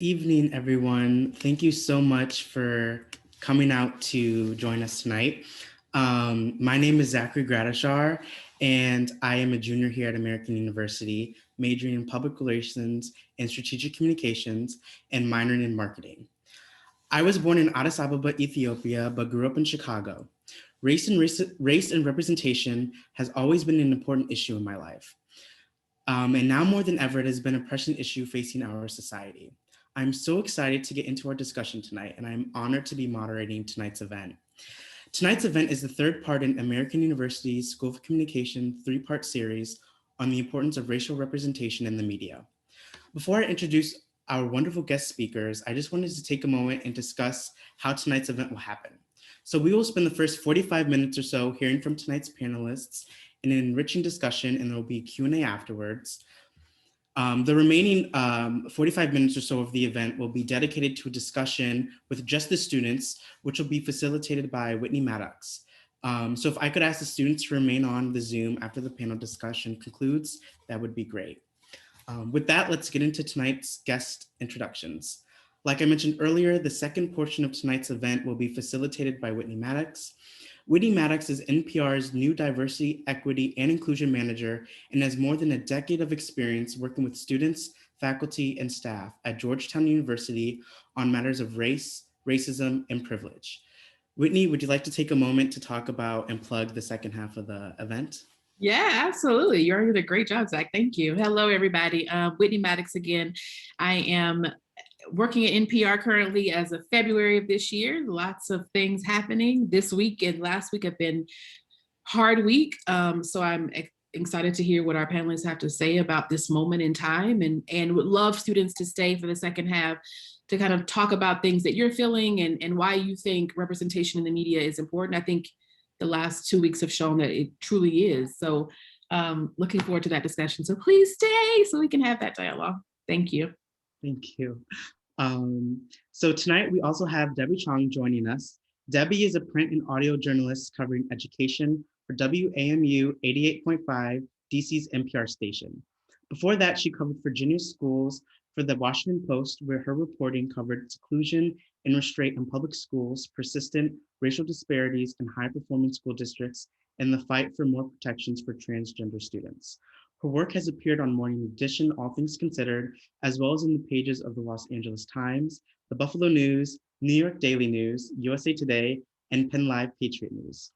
Evening, everyone. Thank you so much for coming out to join us tonight. My name is Zachary Gradishar, and I am a junior here at American University, majoring in public relations and strategic communications, and minoring in marketing. I was born in Addis Ababa, Ethiopia, but grew up in Chicago. Race and representation has always been an important issue in my life. And now more than ever, it has been a pressing issue facing our society. I'm so excited to get into our discussion tonight, and I'm honored to be moderating tonight's event. Tonight's event is the third part in American University's School of Communication three-part series on the importance of racial representation in the media. Before I introduce our wonderful guest speakers, I just wanted to take a moment and discuss how tonight's event will happen. So we will spend the first 45 minutes or so hearing from tonight's panelists in an enriching discussion, and there will be a Q&A afterwards. The remaining 45 minutes or so of the event will be dedicated to a discussion with just the students, which will be facilitated by Whitney Maddox. So if I could ask the students to remain on the Zoom after the panel discussion concludes, that would be great. With that, let's get into tonight's guest introductions. Like I mentioned earlier, the second portion of tonight's event will be facilitated by Whitney Maddox. Whitney Maddox is NPR's new diversity, equity, and inclusion manager and has more than a decade of experience working with students, faculty, and staff at Georgetown University on matters of race, racism, and privilege. Whitney, would you like to take a moment to talk about and plug the second half of the event? Yeah, absolutely. You already did a great job, Zach. Thank you. Hello, everybody. Whitney Maddox again. I am working at NPR currently as of February of this year. Lots of things happening this week and last week have been hard week. So I'm excited to hear what our panelists have to say about this moment in time and would love students to stay for the second half to kind of talk about things that you're feeling and why you think representation in the media is important. I think the last 2 weeks have shown that it truly is. So looking forward to that discussion. So please stay so we can have that dialogue. Thank you. Thank you. So tonight we also have Debbie Chong joining us. Debbie is a print and audio journalist covering education for WAMU 88.5, DC's NPR station. Before that, she covered Virginia schools for the Washington Post, where her reporting covered seclusion and restraint in public schools, persistent racial disparities in high-performing school districts, and the fight for more protections for transgender students. Her work has appeared on Morning Edition, All Things Considered, as well as in the pages of the Los Angeles Times, the Buffalo News, New York Daily News, USA Today, and Penn Live Patriot News.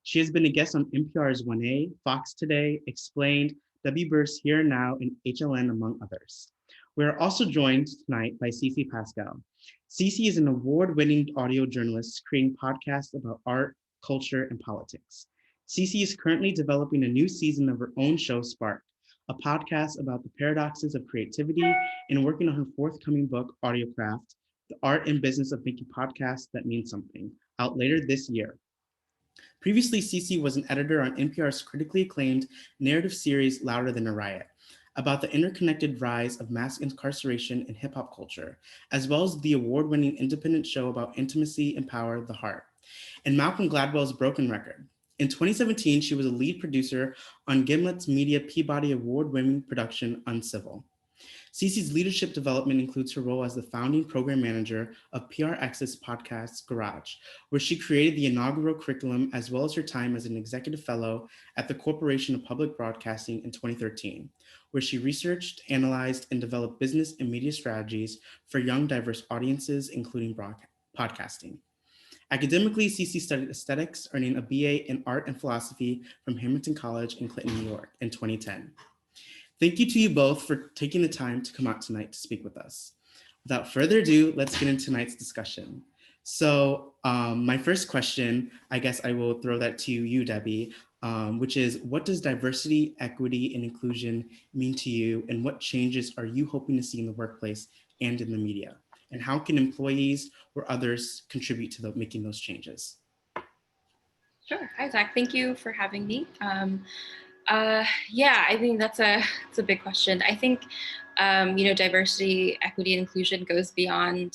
She has been a guest on NPR's 1A, Fox Today, Explained, W. Bur's Here and Now, and HLN, among others. We are also joined tonight by Cece Pascal. Cece is an award-winning audio journalist creating podcasts about art, culture, and politics. Cece is currently developing a new season of her own show, Spark, a podcast about the paradoxes of creativity, and working on her forthcoming book, Audiocraft, The Art and Business of Making Podcasts That Mean Something, out later this year. Previously, Cece was an editor on NPR's critically acclaimed narrative series, Louder Than a Riot, about the interconnected rise of mass incarceration in hip hop culture, as well as the award-winning independent show about intimacy and power, The Heart, and Malcolm Gladwell's Broken Record. In 2017, she was a lead producer on Gimlet's Media Peabody Award-winning production, Uncivil. Cece's leadership development includes her role as the founding program manager of PRX's podcast, Garage, where she created the inaugural curriculum, as well as her time as an executive fellow at the Corporation of Public Broadcasting in 2013, where she researched, analyzed, and developed business and media strategies for young, diverse audiences, including podcasting. Academically, Cece studied aesthetics, earning a BA in art and philosophy from Hamilton College in Clinton, New York in 2010. Thank you to you both for taking the time to come out tonight to speak with us. Without further ado, let's get into tonight's discussion. So my first question, I guess I will throw that to you, Debbie, which is, what does diversity, equity, and inclusion mean to you, and what changes are you hoping to see in the workplace and in the media? And how can employees or others contribute to making those changes? Sure. Hi, Zach. Thank you for having me. Yeah, I think it's a big question. I think, diversity, equity, and inclusion goes beyond,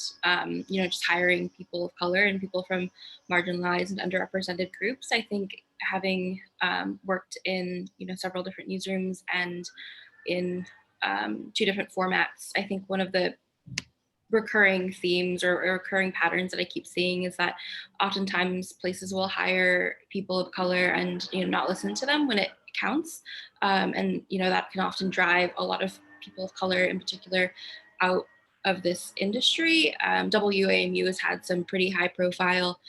just hiring people of color and people from marginalized and underrepresented groups. I think having worked in, several different newsrooms and in 2 different formats, I think one of the recurring themes or recurring patterns that I keep seeing is that oftentimes places will hire people of color and not listen to them when it counts, and that can often drive a lot of people of color in particular out of this industry. WAMU has had some pretty high profile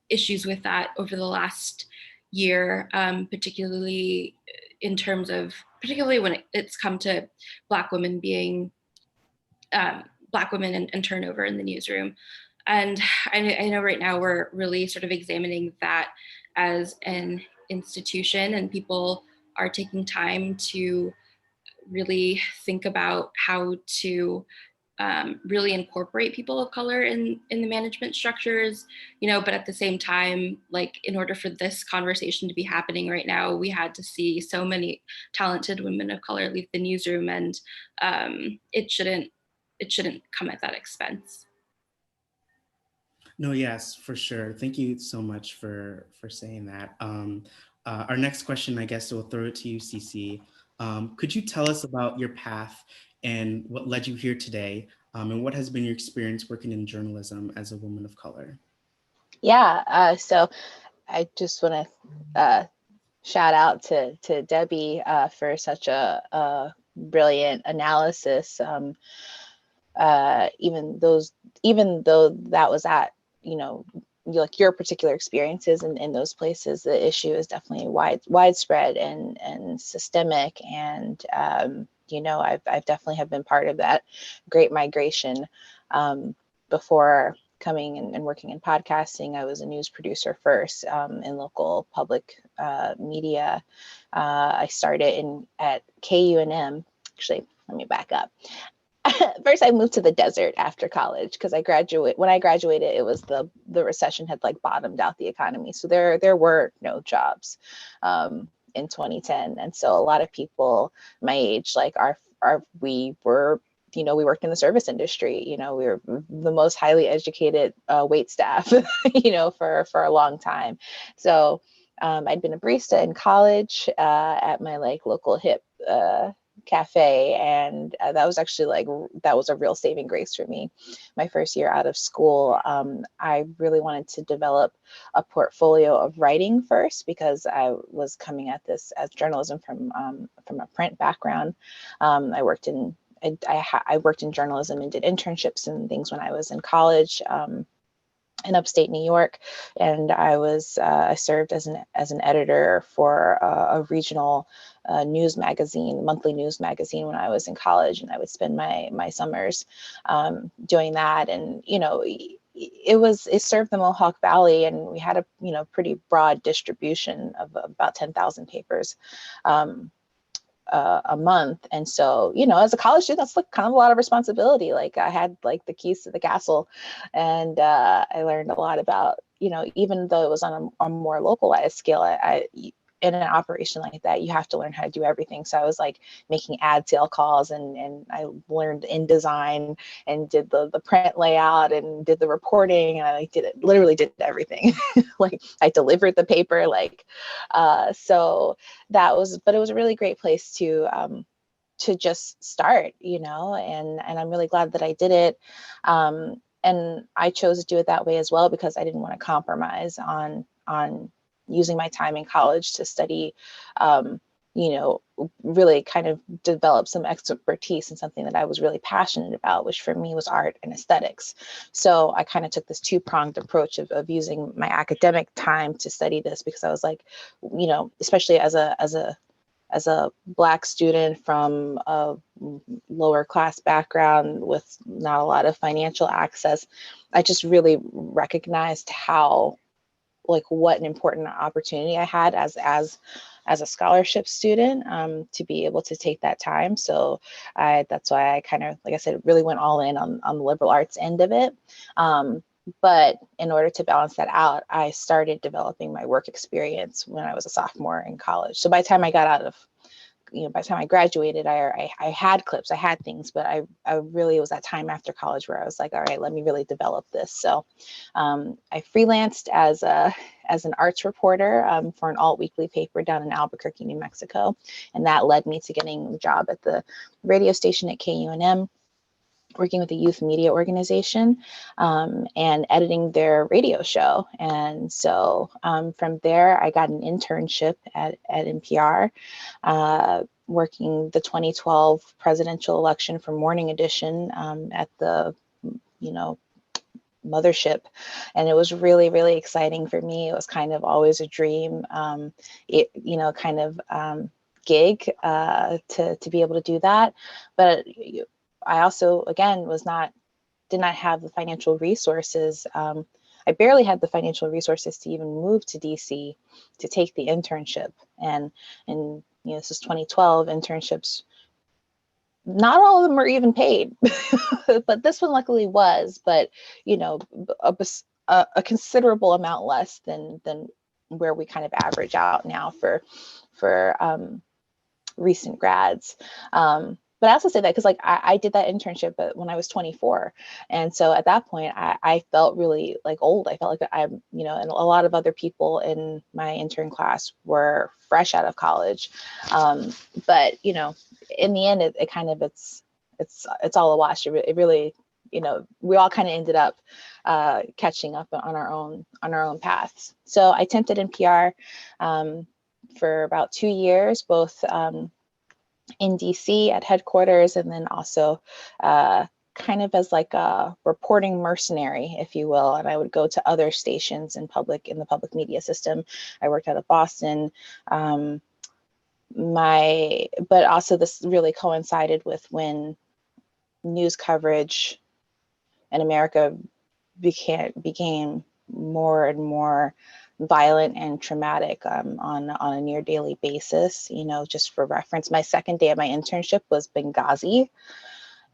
issues with that over the last year, particularly particularly when it's come to Black women being Black women and turnover in the newsroom. And I know right now we're really sort of examining that as an institution, and people are taking time to really think about how to really incorporate people of color in the management structures, but at the same time, like, in order for this conversation to be happening right now, we had to see so many talented women of color leave the newsroom, and it shouldn't come at that expense. No, yes, for sure. Thank you so much for saying that. Our next question, I guess we'll throw it to you, Cece. Could you tell us about your path and what led you here today, and what has been your experience working in journalism as a woman of color? Yeah, so I just want to shout out to Debbie for such a brilliant analysis. Even though that was at like your particular experiences in those places, the issue is definitely widespread and systemic. And I've definitely have been part of that great migration. Before coming and working in podcasting, I was a news producer first in local public media. I started at KUNM. Actually, let me back up. First, I moved to the desert after college because when I graduated, it was the recession had like bottomed out the economy. So there were no jobs in 2010. And so a lot of people my age, like we worked in the service industry. We were the most highly educated wait staff, for a long time. So I'd been a barista in college at my like local hip cafe, and that was actually that was a real saving grace for me. My first year out of school, I really wanted to develop a portfolio of writing first because I was coming at this as journalism from a print background. I worked in journalism and did internships and things when I was in college. In upstate New York, and I served as an editor for a regional monthly news magazine when I was in college, and I would spend my summers doing that. And it served the Mohawk Valley, and we had a pretty broad distribution of about 10,000 papers a month. And so, as a college student, that's like kind of a lot of responsibility. Like I had like the keys to the castle, and I learned a lot about, even though it was on a more localized scale, I in an operation like that, you have to learn how to do everything. So I was like making ad sale calls, and I learned InDesign and did the print layout and did the reporting, and I literally did everything. Like I delivered the paper, so but it was a really great place to just start, and I'm really glad that I did it. And I chose to do it that way as well because I didn't want to compromise on using my time in college to study, really kind of develop some expertise in something that I was really passionate about, which for me was art and aesthetics. So I kind of took this two-pronged approach of using my academic time to study this because I was like, especially as a Black student from a lower class background with not a lot of financial access, I just really recognized what an important opportunity I had as a scholarship student to be able to take that time. So that's why I kind of, like I said, really went all in on the liberal arts end of it. But in order to balance that out, I started developing my work experience when I was a sophomore in college. So by the time I got by the time I graduated, I had clips, I had things, but I really, it was that time after college where I was like, all right, let me really develop this. So I freelanced as an arts reporter for an alt weekly paper down in Albuquerque, New Mexico. And that led me to getting a job at the radio station at KUNM. working with a youth media organization and editing their radio show. And so from there, I got an internship at NPR, working the 2012 presidential election for Morning Edition at the, mothership. And it was really, really exciting for me. It was kind of always a dream, gig to be able to do that. But I also, again, did not have the financial resources. I barely had the financial resources to even move to DC to take the internship. And this is 2012. Internships, not all of them are even paid, but this one luckily was. But a considerable amount less than where we kind of average out now for recent grads. But I also say that because I did that internship when I was 24. And so at that point, I felt really old. I felt like and a lot of other people in my intern class were fresh out of college. But, in the end, it's all a wash. It really, we all kind of ended up catching up on our own paths. So I temped at NPR for about 2 years, both in DC at headquarters, and then also kind of as a reporting mercenary, if you will. And I would go to other stations in the public media system. I worked out of Boston. But also this really coincided with when news coverage in America became more and more violent and traumatic on a near daily basis. Just for reference, my second day of my internship was Benghazi.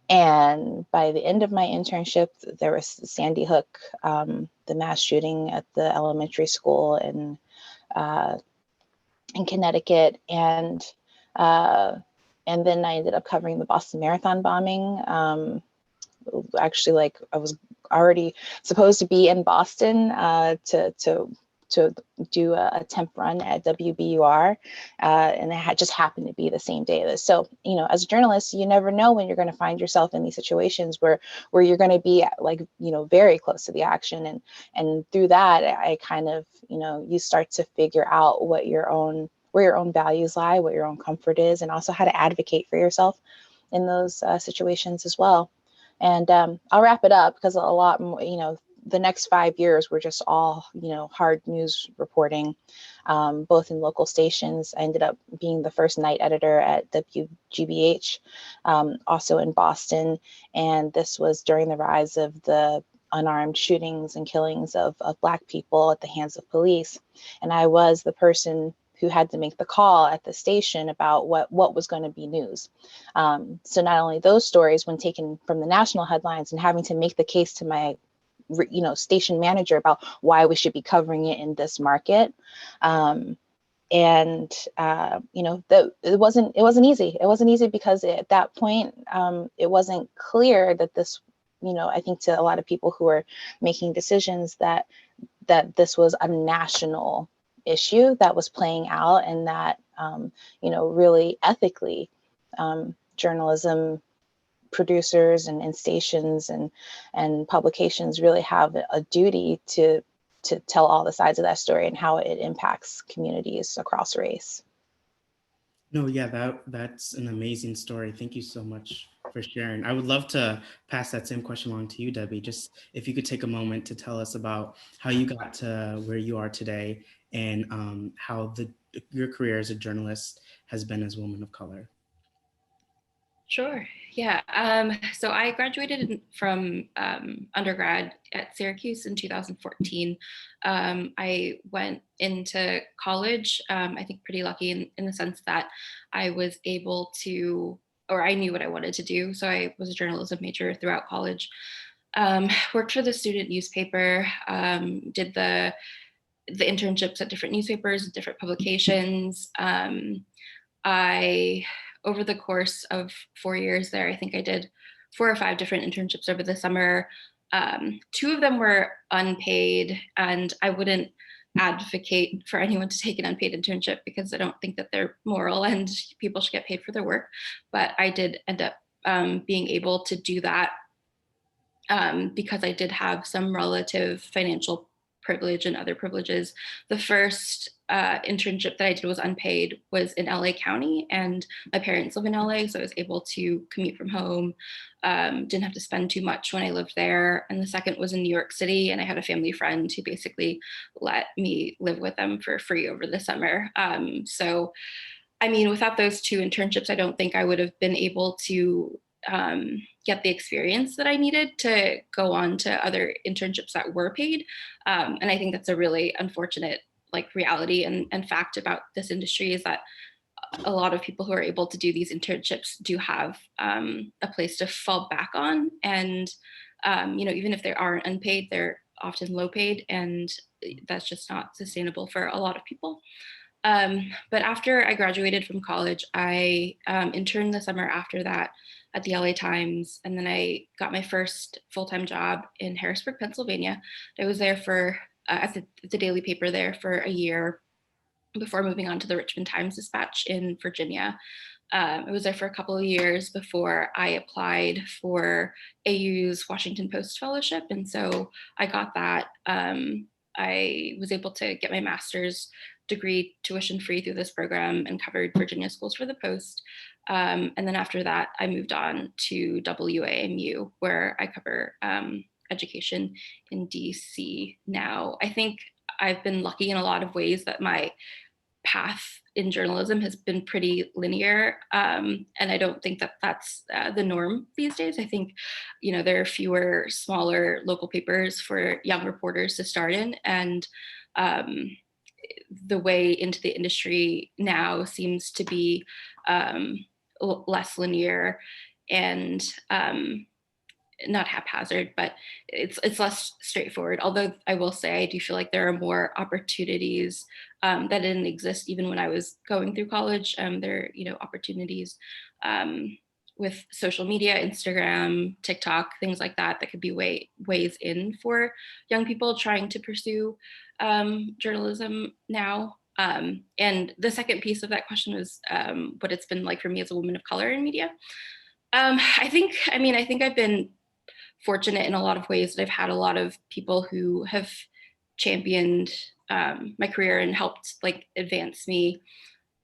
And by the end of my internship, there was Sandy Hook, the mass shooting at the elementary school in Connecticut. And then I ended up covering the Boston Marathon bombing. Actually, I was already supposed to be in Boston to do a temp run at WBUR, and it just happened to be the same day. So, as a journalist, you never know when you're going to find yourself in these situations where you're going to be very close to the action, and through that, I kind of, you start to figure out where your own values lie, what your own comfort is, and also how to advocate for yourself in those situations as well. And I'll wrap it up because a lot more, the next 5 years were just all, hard news reporting, both in local stations. I ended up being the first night editor at WGBH, also in Boston. And this was during the rise of the unarmed shootings and killings of Black people at the hands of police. And I was the person who had to make the call at the station about what was going to be news. So not only those stories, when taken from the national headlines, and having to make the case to my station manager about why we should be covering it in this market. It wasn't easy. It wasn't easy because at that point, it wasn't clear that this, I think to a lot of people who are making decisions that this was a national issue that was playing out, and that, really ethically, journalism producers and stations and publications really have a duty to tell all the sides of that story and how it impacts communities across race. No, yeah, that's an amazing story. Thank you so much for sharing. I would love to pass that same question along to you, Debbie. Just if you could take a moment to tell us about how you got to where you are today, and how your career as a journalist has been as a woman of color. Sure. Yeah. So I graduated from undergrad at Syracuse in 2014. I went into college, I think pretty lucky in the sense that I was able to, or I knew what I wanted to do. So I was a journalism major throughout college. Worked for the student newspaper, did the internships at different newspapers, different publications. Over the course of 4 years there, I think I did 4 or 5 different internships over the summer. 2 of them were unpaid, and I wouldn't advocate for anyone to take an unpaid internship because I don't think that they're moral and people should get paid for their work. But I did end up being able to do that because I did have some relative financial privilege and other privileges. The first internship that I did was unpaid, was in LA County, and my parents live in LA, so I was able to commute from home. Didn't have to spend too much when I lived there. And the second was in New York City, and I had a family friend who basically let me live with them for free over the summer. So, I mean, without those two internships, I don't think I would have been able to get the experience that I needed to go on to other internships that were paid. And I think that's a really unfortunate reality and fact about this industry, is that a lot of people who are able to do these internships do have a place to fall back on. And, even if they are unpaid, they're often low paid, and that's just not sustainable for a lot of people. But after I graduated from college, I interned the summer after that at the LA Times. And then I got my first full-time job in Harrisburg, Pennsylvania. I was there for, at the daily paper there for a year before moving on to the Richmond Times-Dispatch in Virginia. I was there for a couple of years before I applied for AU's Washington Post Fellowship. And so I got that. I was able to get my master's degree tuition free through this program and covered Virginia schools for the Post. And then after that, I moved on to WAMU, where I cover education in DC now. I think I've been lucky in a lot of ways that my path in journalism has been pretty linear. And I don't think that that's the norm these days. I think, there are fewer smaller local papers for young reporters to start in. And the way into the industry now seems to be less linear and not haphazard, but it's less straightforward. Although I will say, I do feel like there are more opportunities that didn't exist even when I was going through college. There are, opportunities with social media, Instagram, TikTok, things like that, that could be ways in for young people trying to pursue journalism now. And the second piece of that question was what it's been like for me as a woman of color in media. I think I've been fortunate in a lot of ways that I've had a lot of people who have championed my career and helped advance me.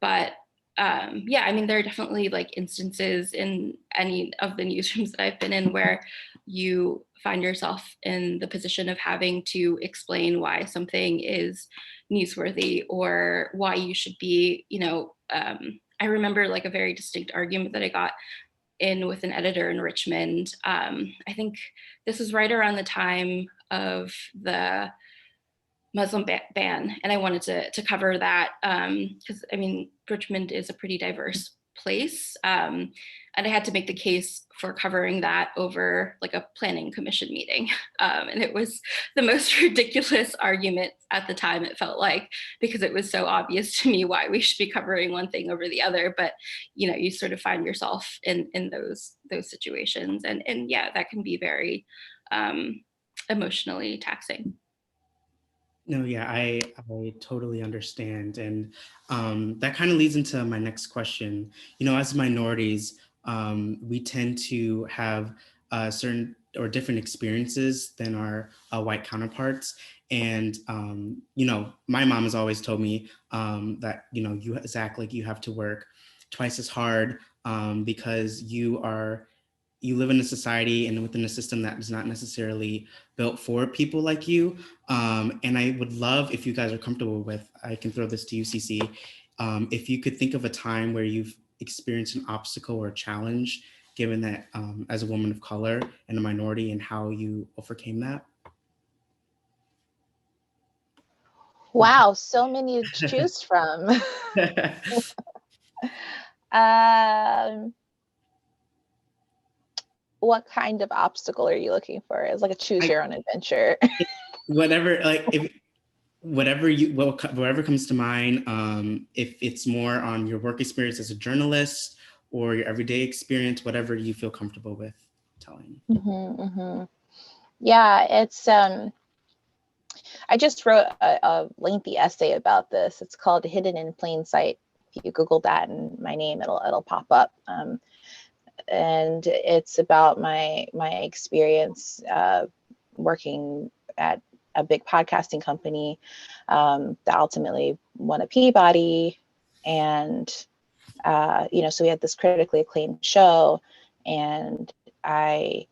But there are definitely instances in any of the newsrooms that I've been in where you find yourself in the position of having to explain why something is newsworthy or why you should be, I remember a very distinct argument that I got in with an editor in Richmond. I think this was right around the time of the Muslim ban, and I wanted to cover that because Richmond is a pretty diverse place, and I had to make the case for covering that over a planning commission meeting, and it was the most ridiculous argument at the time, it felt like, because it was so obvious to me why we should be covering one thing over the other. But you sort of find yourself in those situations, and yeah, that can be very emotionally taxing. No, yeah, I totally understand. And that kind of leads into my next question. As minorities, we tend to have certain or different experiences than our white counterparts. And, my mom has always told me that, Zach, you have to work twice as hard because you live in a society and within a system that is not necessarily built for people like you. And I would love, if you guys are comfortable with, I can throw this to you, CC, if you could think of a time where you've experienced an obstacle or a challenge, given that as a woman of color and a minority, and how you overcame that. Wow, so many to choose from. What kind of obstacle are you looking for? It's like a choose your own adventure. Whatever, whatever comes to mind. If it's more on your work experience as a journalist or your everyday experience, whatever you feel comfortable with telling. Yeah, it's I just wrote a lengthy essay about this. It's called Hidden in Plain Sight. If you Google that and my name, it'll pop up. and it's about my experience working at a big podcasting company that ultimately won a Peabody. And so we had this critically acclaimed show, and I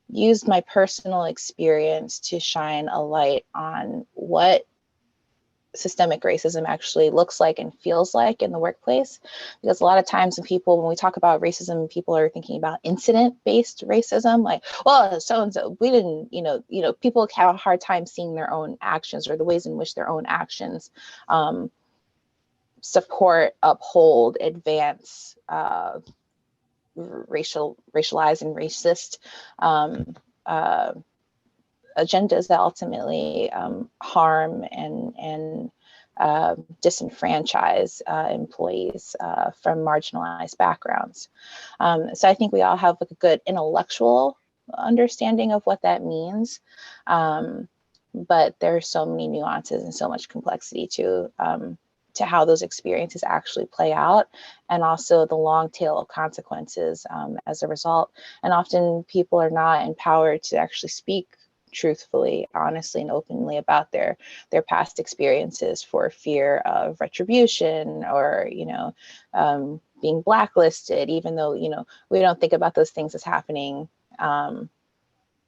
used my personal experience to shine a light on what systemic racism actually looks like and feels like in the workplace. Because a lot of times when we talk about racism, people are thinking about incident-based racism, like, well, so-and-so, we didn't, people have a hard time seeing their own actions or the ways in which their own actions support, uphold, advance racialized and racist agendas that ultimately harm and disenfranchise employees from marginalized backgrounds. So I think we all have like a good intellectual understanding of what that means, but there are so many nuances and so much complexity to how those experiences actually play out, and also the long tail of consequences as a result. And often people are not empowered to actually speak truthfully, honestly, and openly about their past experiences for fear of retribution or being blacklisted, even though we don't think about those things as happening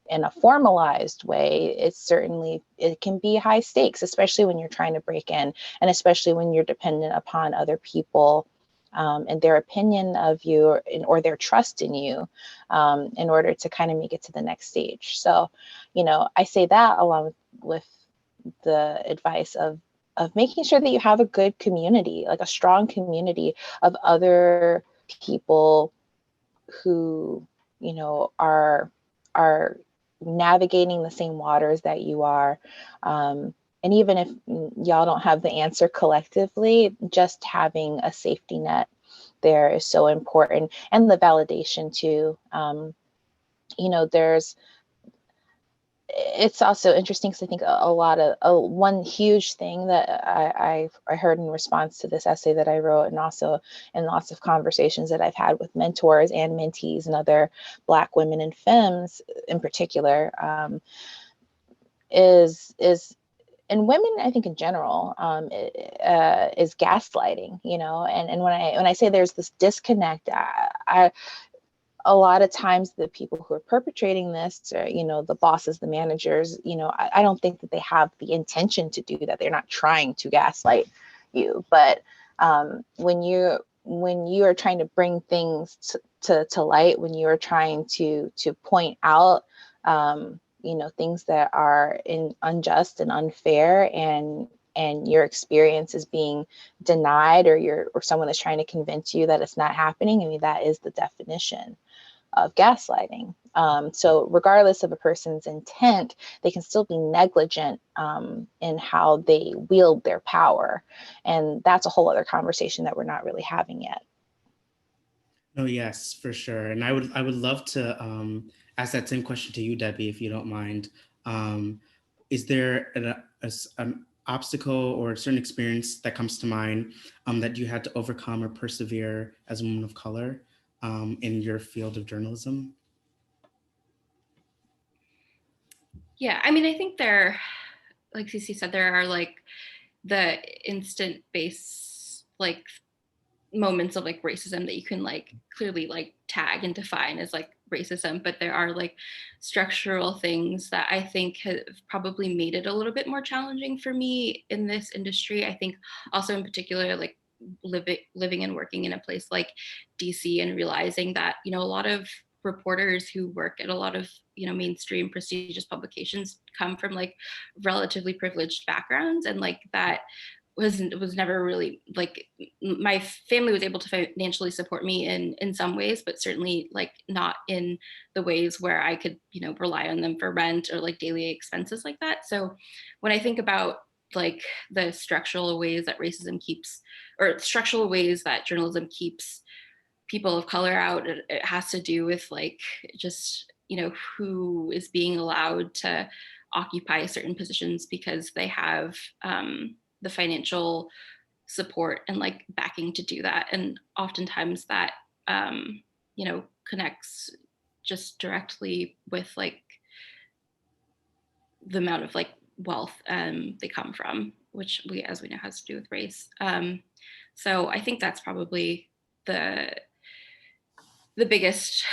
in a formalized way. It can be high stakes, especially when you're trying to break in, and especially when you're dependent upon other people and their opinion of you or their trust in you in order to kind of make it to the next stage. So, I say that along with the advice of making sure that you have a good community, like a strong community of other people who, are navigating the same waters that you are. And even if y'all don't have the answer collectively, just having a safety net there is so important. And the validation too. It's also interesting because I think a lot of one huge thing that I heard in response to this essay that I wrote, and also in lots of conversations that I've had with mentors and mentees and other Black women and femmes in particular, is and women, I think in general, is gaslighting. And when I say there's this disconnect, a lot of times the people who are perpetrating this, or, the bosses, the managers, I don't think that they have the intention to do that. They're not trying to gaslight you. But when you are trying to bring things to light, when you are trying to point out, things that are unjust and unfair, and your experience is being denied, or someone is trying to convince you that it's not happening, I mean, that is the definition of gaslighting. So regardless of a person's intent, they can still be negligent in how they wield their power. And that's a whole other conversation that we're not really having yet. Oh, yes, for sure. And I would love to ask that same question to you, Debbie, if you don't mind. Is there an obstacle or a certain experience that comes to mind that you had to overcome or persevere as a woman of color in your field of journalism? Yeah, I mean, I think like Cece said, there are like the instant base like moments of like racism that you can like clearly like tag and define as like racism, but there are like structural things that I think have probably made it a little bit more challenging for me in this industry. I think also in particular like living and working in a place like DC and realizing that a lot of reporters who work at a lot of mainstream prestigious publications come from like relatively privileged backgrounds, and like that was never really like, my family was able to financially support me in some ways, but certainly like not in the ways where I could rely on them for rent or like daily expenses like that. So when I think about like the structural ways that racism keeps, or structural ways that journalism keeps people of color out, it has to do with like just who is being allowed to occupy certain positions because they have the financial support and like backing to do that. And oftentimes that connects just directly with like the amount of like wealth they come from, which as we know, has to do with race. So I think that's probably the biggest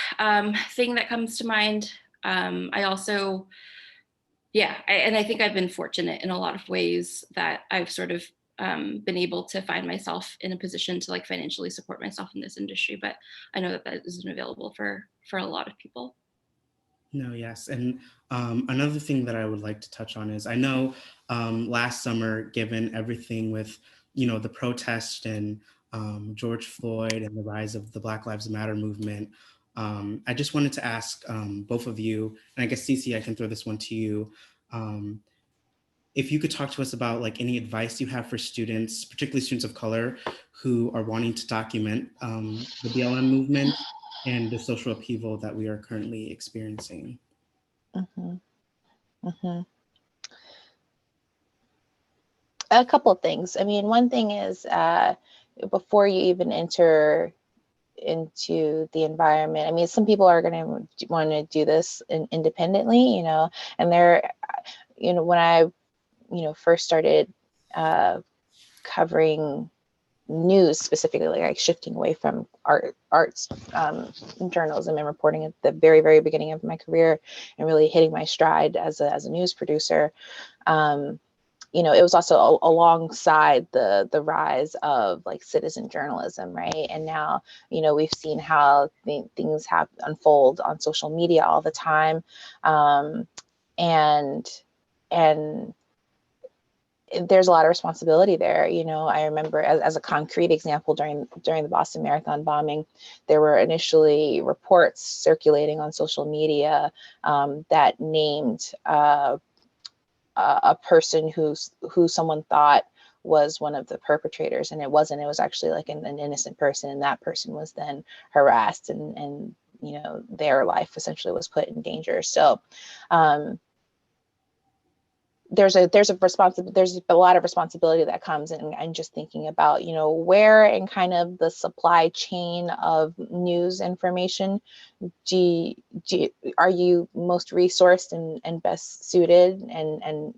thing that comes to mind. I also, and I think I've been fortunate in a lot of ways that I've sort of been able to find myself in a position to like financially support myself in this industry, but I know that that isn't available for a lot of people. No, yes. And another thing that I would like to touch on is I know last summer, given everything with, the protest and George Floyd and the rise of the Black Lives Matter movement, I just wanted to ask both of you, and I guess Cece, I can throw this one to you. If you could talk to us about like any advice you have for students, particularly students of color who are wanting to document the BLM movement and the social upheaval that we are currently experiencing. Mm-hmm. Mm-hmm. A couple of things. I mean, one thing is before you even enter into the environment, I mean, some people are going to want to do this independently, and they're, when I, first started covering news, specifically like shifting away from arts journalism and reporting at the very, very beginning of my career and really hitting my stride as a news producer. It was also alongside the rise of like citizen journalism, right? And now, we've seen how things have unfold on social media all the time, and there's a lot of responsibility there. I remember as a concrete example, during the Boston Marathon bombing, there were initially reports circulating on social media that named a person who someone thought was one of the perpetrators, and it wasn't. It was actually like an innocent person, and that person was then harassed, and their life essentially was put in danger. So there's a lot of responsibility that comes in, and just thinking about, where in kind of the supply chain of news information are you most resourced and best suited, and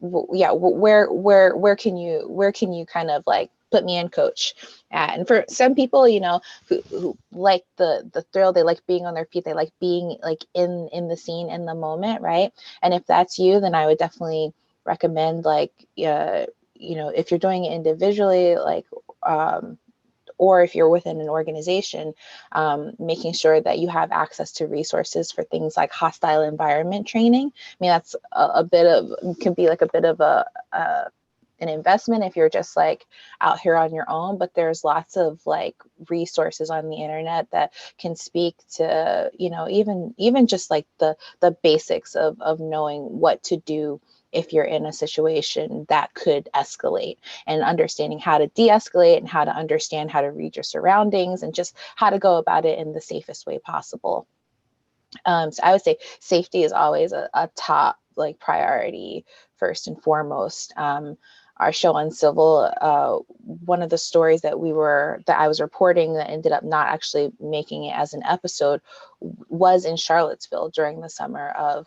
where can you kind of like put me in, coach? And for some people, who like the thrill, they like being on their feet, they like being like in the scene, in the moment, right? And if that's you, then I would definitely recommend like if you're doing it individually, like or if you're within an organization, making sure that you have access to resources for things like hostile environment training. I mean, that's can be like a bit of an investment if you're just like out here on your own, but there's lots of like resources on the internet that can speak to, even just like the basics of knowing what to do if you're in a situation that could escalate, and understanding how to de-escalate, and how to understand how to read your surroundings, and just how to go about it in the safest way possible. So I would say safety is always a top like priority first and foremost. Our show Uncivil, one of the stories that I was reporting that ended up not actually making it as an episode was in Charlottesville during the summer of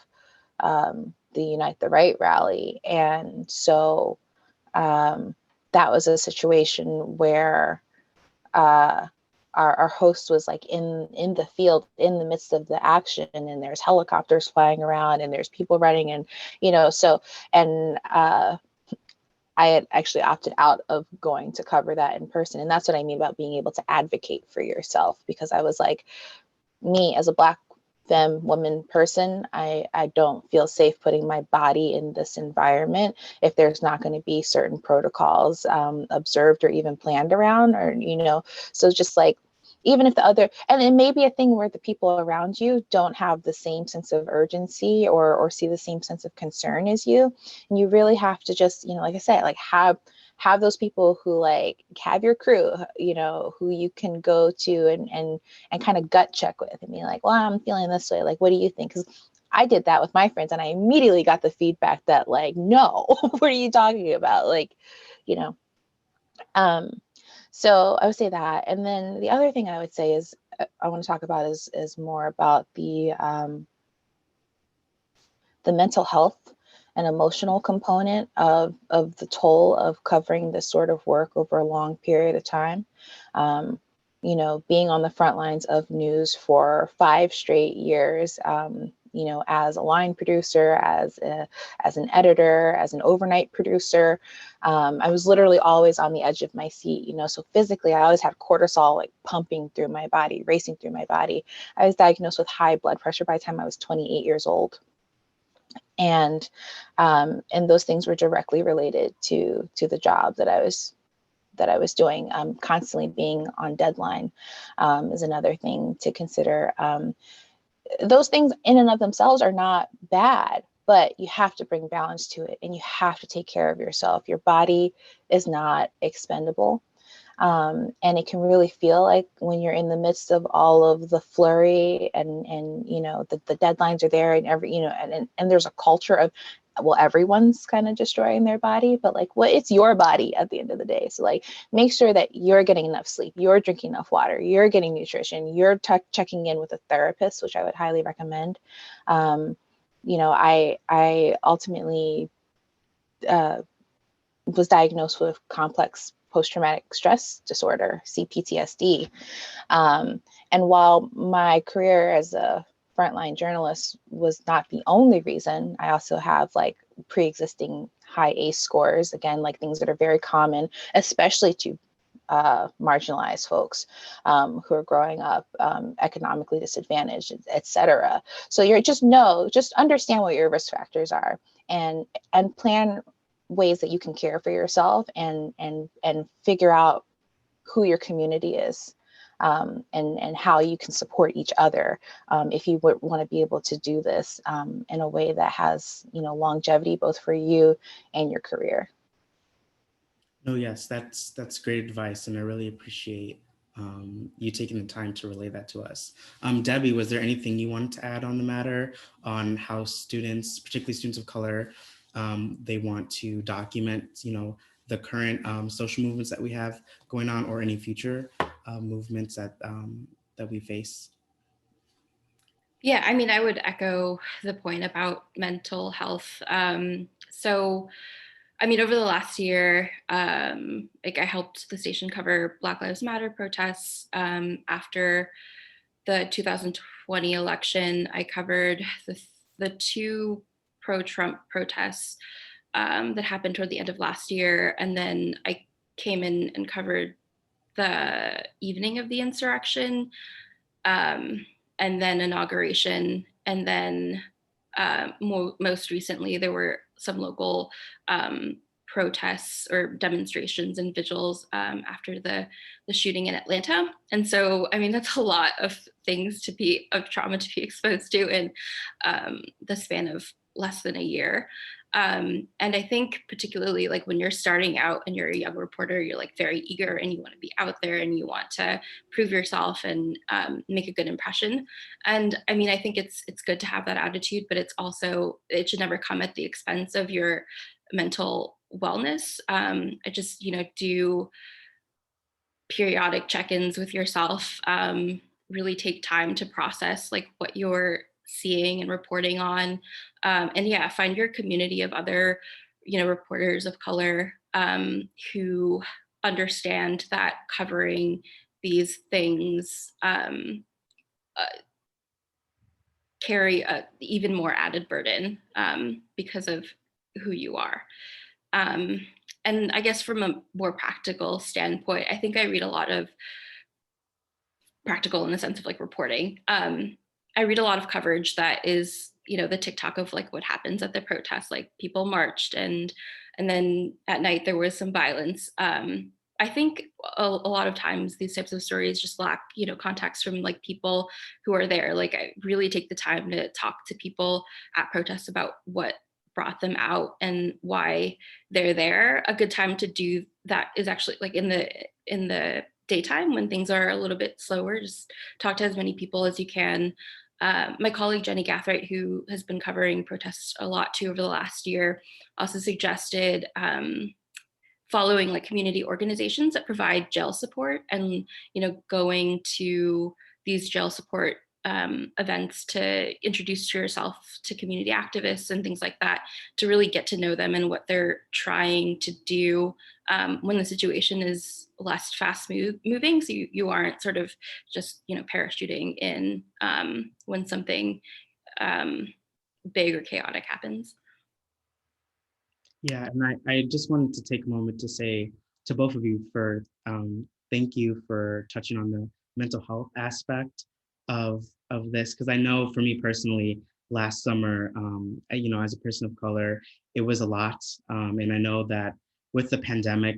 the Unite the Right rally. And so that was a situation where our host was like in the field in the midst of the action, and there's helicopters flying around, and there's people running, and I had actually opted out of going to cover that in person. And that's what I mean about being able to advocate for yourself, because I was like, me as a Black femme woman person, I don't feel safe putting my body in this environment if there's not going to be certain protocols observed or even planned around, or so just like, even if and it may be a thing where the people around you don't have the same sense of urgency or see the same sense of concern as you, and you really have to just, like I said, like have those people who like have your crew, who you can go to and kind of gut check with, and be like, well, I'm feeling this way, like, what do you think? Because I did that with my friends, and I immediately got the feedback that like, no, what are you talking about? Like, so I would say that. And then the other thing I would say is I want to talk about is more about the mental health and emotional component of the toll of covering this sort of work over a long period of time. You know, being on the front lines of news for 5 straight years, you know, as a line producer, as an editor, as an overnight producer, I was literally always on the edge of my seat, you know, so physically I always had cortisol like pumping through my body, racing through my body. I was diagnosed with high blood pressure by the time I was 28 years old. And those things were directly related to the job that I was doing. Constantly being on deadline is another thing to consider. Those things in and of themselves are not bad, but you have to bring balance to it, and you have to take care of yourself. Your body is not expendable. And it can really feel like when you're in the midst of all of the flurry and you know, the deadlines are there and every, you know, and there's a culture of, well, everyone's kind of destroying their body, but like, well, it's your body at the end of the day. So like, make sure that you're getting enough sleep, you're drinking enough water, you're getting nutrition, you're checking in with a therapist, which I would highly recommend. You know, I ultimately was diagnosed with complex post-traumatic stress disorder, CPTSD. And while my career as a frontline journalist was not the only reason, I also have like pre-existing high ACE scores, again, like things that are very common, especially to marginalized folks who are growing up economically disadvantaged, et cetera. So you're just understand what your risk factors are and plan ways that you can care for yourself and figure out who your community is and how you can support each other if you would want to be able to do this in a way that has, you know, longevity both for you and your career. No, yes, that's great advice, and I really appreciate you taking the time to relay that to us. Debbie, was there anything you wanted to add on the matter on how students, particularly students of color, they want to document, you know, the current social movements that we have going on, or any future movements that we face? Yeah, I mean, I would echo the point about mental health. So, I mean, over the last year, like I helped the station cover Black Lives Matter protests. After the 2020 election, I covered the 2 pro-Trump protests that happened toward the end of last year. And then I came in and covered the evening of the insurrection, and then inauguration. And then most recently, there were some local protests or demonstrations and vigils after the shooting in Atlanta. And so, I mean, that's a lot of things of trauma to be exposed to in the span of less than a year. And I think particularly like when you're starting out and you're a young reporter, you're like very eager and you want to be out there and you want to prove yourself and make a good impression. And I mean, I think it's good to have that attitude, but it should never come at the expense of your mental wellness. I just, you know, do periodic check-ins with yourself, really take time to process like what you're seeing and reporting on. And yeah, find your community of other, you know, reporters of color who understand that covering these things carry a even more added burden because of who you are. And I guess from a more practical standpoint, I think I read a lot of practical in the sense of like reporting. I read a lot of coverage that is, you know, the TikTok of like what happens at the protests, like people marched and then at night there was some violence. I think a lot of times these types of stories just lack, you know, context from like people who are there. Like I really take the time to talk to people at protests about what brought them out and why they're there. A good time to do that is actually like in the daytime when things are a little bit slower. Just talk to as many people as you can. My colleague Jenny Gathright, who has been covering protests a lot too over the last year, also suggested following like community organizations that provide jail support and, you know, going to these jail support events to introduce yourself to community activists and things like that, to really get to know them and what they're trying to do when the situation is less fast moving. So you aren't sort of just, parachuting in when something big or chaotic happens. Yeah, and I just wanted to take a moment to say to both of you for thank you for touching on the mental health aspect of this, because I know for me personally, last summer, as a person of color, it was a lot, and I know that with the pandemic,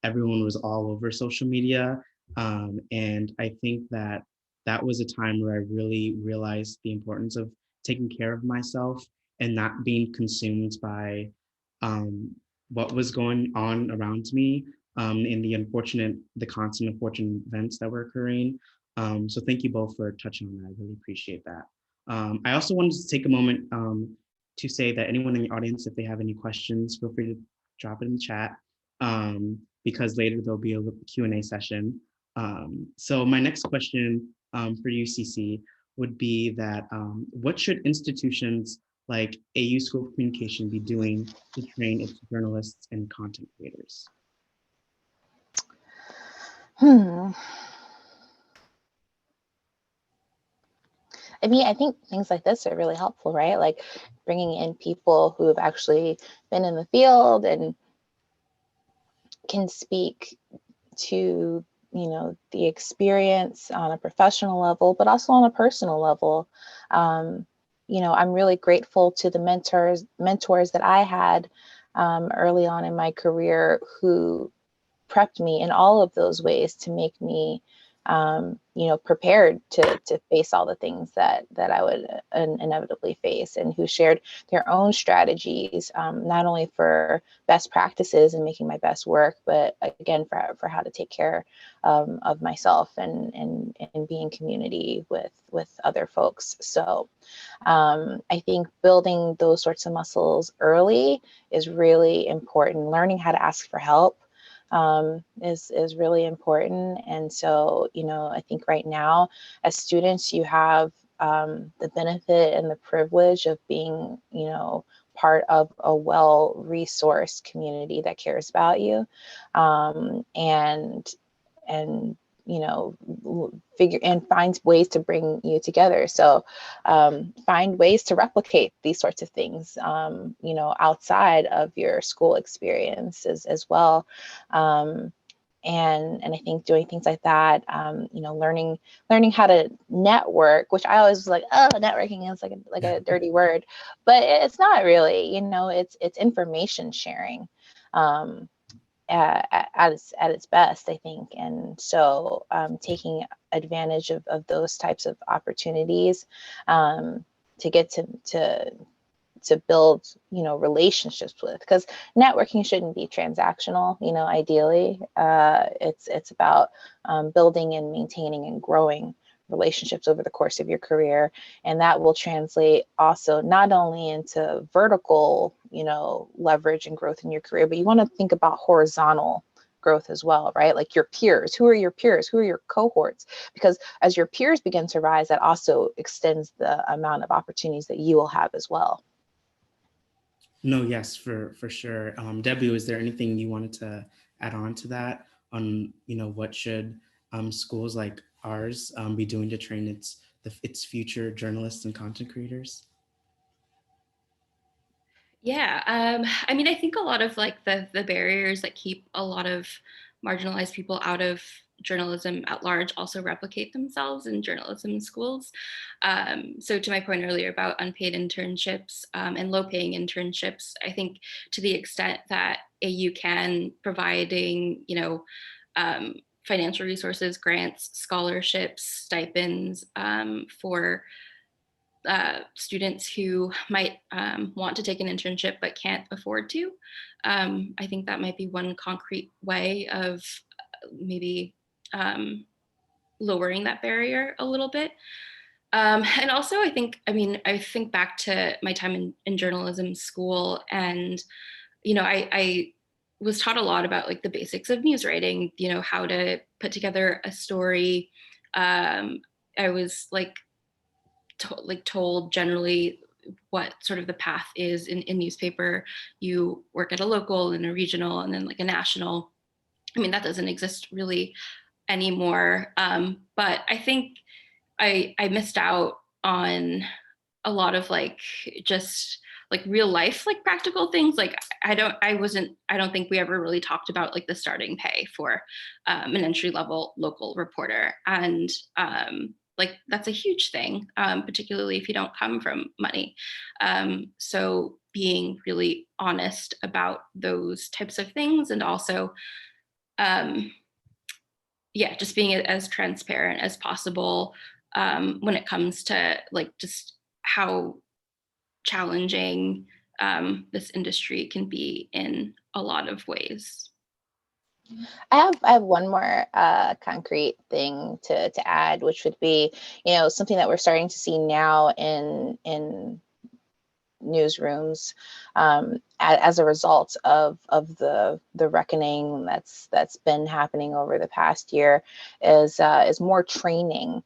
everyone was all over social media, and I think that that was a time where I really realized the importance of taking care of myself and not being consumed by what was going on around me, and the constant unfortunate events that were occurring. So thank you both for touching on that. I really appreciate that. I also wanted to take a moment to say that anyone in the audience, if they have any questions, feel free to drop it in the chat, because later there'll be a Q&A session. So my next question for you, CC, would be that what should institutions like AU School of Communication be doing to train its journalists and content creators? I mean, I think things like this are really helpful, right? Like bringing in people who have actually been in the field and can speak to, the experience on a professional level, but also on a personal level. I'm really grateful to the mentors that I had early on in my career who prepped me in all of those ways to make me, prepared to face all the things that I would inevitably face, and who shared their own strategies, not only for best practices and making my best work, but again, for how to take care of myself and be in community with other folks. So I think building those sorts of muscles early is really important. Learning how to ask for help is really important. And so, I think right now as students, you have the benefit and the privilege of being, part of a well-resourced community that cares about you, and figure and find ways to bring you together. So find ways to replicate these sorts of things, outside of your school experiences as well. And I think doing things like that, learning how to network, which I always was like, oh, networking is like a dirty word, but it's not really. It's information sharing. At its best, I think. And so taking advantage of those types of opportunities to get to build, relationships with, because networking shouldn't be transactional, ideally. It's about building and maintaining and growing relationships over the course of your career. And that will translate also not only into vertical, leverage and growth in your career, but you want to think about horizontal growth as well, right? Like your peers. Who are your peers? Who are your cohorts? Because as your peers begin to rise, that also extends the amount of opportunities that you will have as well. No, yes, for sure. Debbie, is there anything you wanted to add on to that, on what should schools like ours be doing to train its future journalists and content creators? Yeah, I think a lot of like the barriers that keep a lot of marginalized people out of journalism at large also replicate themselves in journalism schools. So to my point earlier about unpaid internships and low-paying internships, I think to the extent that AU can, providing financial resources, grants, scholarships, stipends for students who might want to take an internship but can't afford to. I think that might be one concrete way of maybe lowering that barrier a little bit. And also, I think back to my time in journalism school, and I was taught a lot about like the basics of news writing, how to put together a story, I was told generally what sort of the path is in newspaper. You work at a local and a regional and then like a national. I mean, that doesn't exist really anymore. But I think I missed out on a lot of just real life, practical things. I don't think we ever really talked about the starting pay for an entry level local reporter. And that's a huge thing, particularly if you don't come from money. So being really honest about those types of things, and also just being as transparent as possible when it comes to just how challenging this industry can be in a lot of ways. I have one more concrete thing to add, which would be, something that we're starting to see now in newsrooms as a result of the reckoning that's been happening over the past year is more training,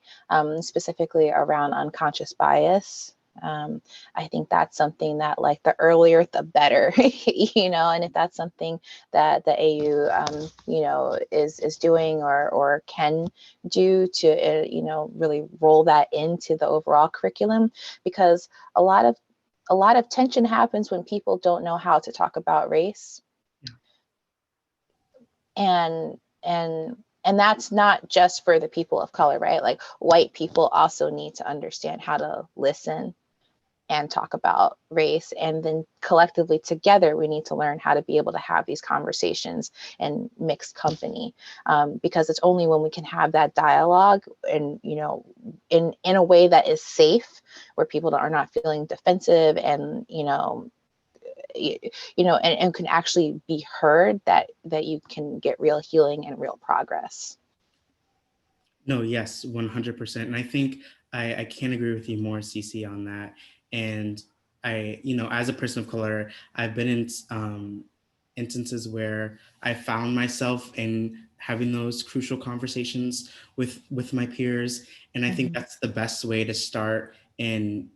specifically around unconscious bias. I think that's something that the earlier the better, and if that's something that the AU, is doing or can do to, really roll that into the overall curriculum, because a lot of tension happens when people don't know how to talk about race. Yeah. And that's not just for the people of color, right? White people also need to understand how to listen and talk about race. And then collectively together, we need to learn how to be able to have these conversations in mixed company, because it's only when we can have that dialogue and, in a way that is safe, where people are not feeling defensive and, and can actually be heard, that you can get real healing and real progress. No, yes, 100%. And I think I can't agree with you more, Cece, on that. And I, as a person of color, I've been in instances where I found myself in having those crucial conversations with my peers. And I think that's the best way to start in,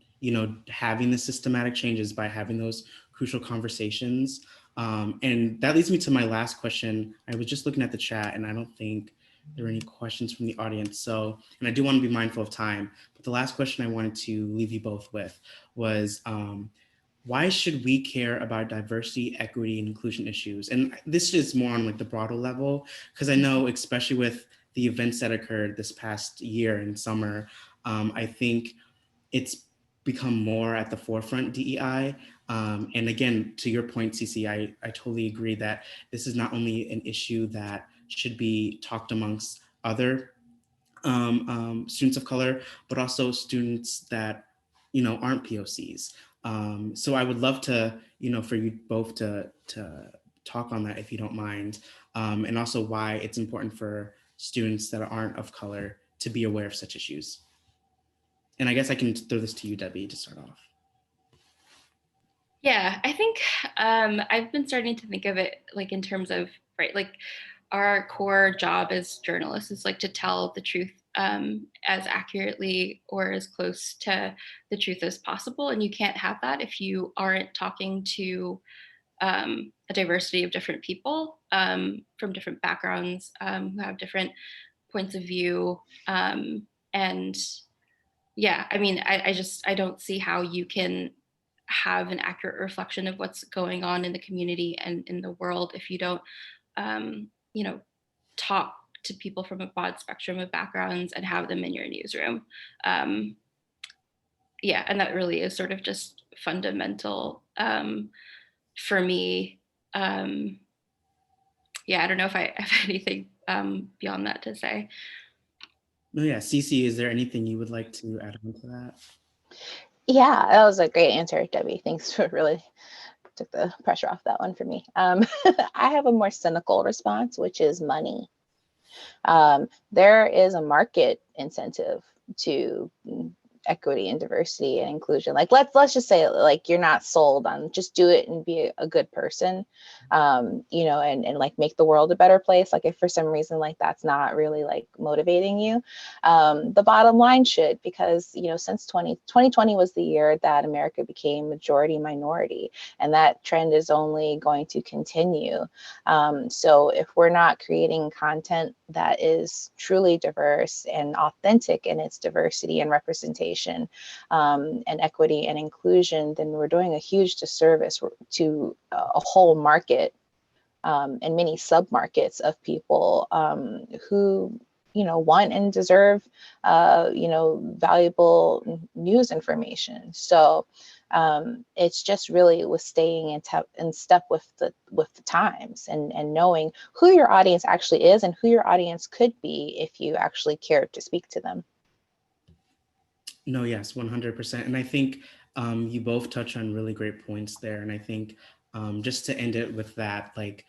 having the systematic changes, by having those crucial conversations. And that leads me to my last question. I was just looking at the chat, and I don't think there are any questions from the audience. So, and I do want to be mindful of time, but the last question I wanted to leave you both with was, why should we care about diversity, equity, and inclusion issues? And this is more on the broader level, because I know, especially with the events that occurred this past year in summer, I think it's become more at the forefront, DEI. And again, to your point, Cece, I totally agree that this is not only an issue that should be talked amongst other students of color, but also students that, aren't POCs. So I would love to, for you both to talk on that, if you don't mind, and also why it's important for students that aren't of color to be aware of such issues. And I guess I can throw this to you, Debbie, to start off. Yeah, I think I've been starting to think of it in terms of, right, our core job as journalists is to tell the truth as accurately or as close to the truth as possible. And you can't have that if you aren't talking to a diversity of different people from different backgrounds who have different points of view. And yeah, I mean, I don't see how you can have an accurate reflection of what's going on in the community and in the world if you don't, talk to people from a broad spectrum of backgrounds and have them in your newsroom. Yeah, and that really is sort of just fundamental for me. Yeah, I don't know if I have anything beyond that to say. No, yeah, Cece, is there anything you would like to add on to that? Yeah, that was a great answer, Debbie. Thanks for really took the pressure off that one for me. I have a more cynical response, which is money. There is a market incentive to equity and diversity and inclusion. Like let's just say like you're not sold on just do it and be a good person, you know, and like make the world a better place. Like if for some reason like that's not really like motivating you, the bottom line should, because you know since 2020 was the year that America became majority minority, and that trend is only going to continue. So if we're not creating content that is truly diverse and authentic in its diversity and representation, and equity and inclusion, then we're doing a huge disservice to a whole market, and many sub-markets of people who, you know, want and deserve, you know, valuable news information. So it's just really with staying in step with the times, and knowing who your audience actually is and who your audience could be if you actually cared to speak to them. No, yes, 100%. And I think you both touch on really great points there. And I think just to end it with that, like,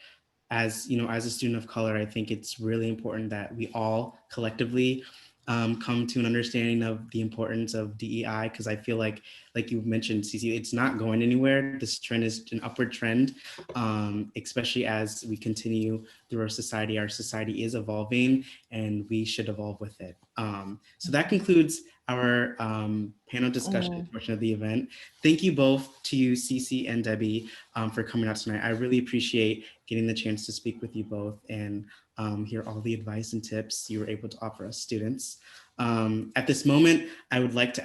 as you know, as a student of color, I think it's really important that we all collectively come to an understanding of the importance of DEI, because I feel like you mentioned, Cece, it's not going anywhere. This trend is an upward trend, especially as we continue through our society. Our society is evolving, and we should evolve with it. So that concludes our panel discussion portion of the event. Thank you both to you, Cece and Debbie, for coming out tonight. I really appreciate getting the chance to speak with you both and hear all the advice and tips you were able to offer us students. At this moment, I would like to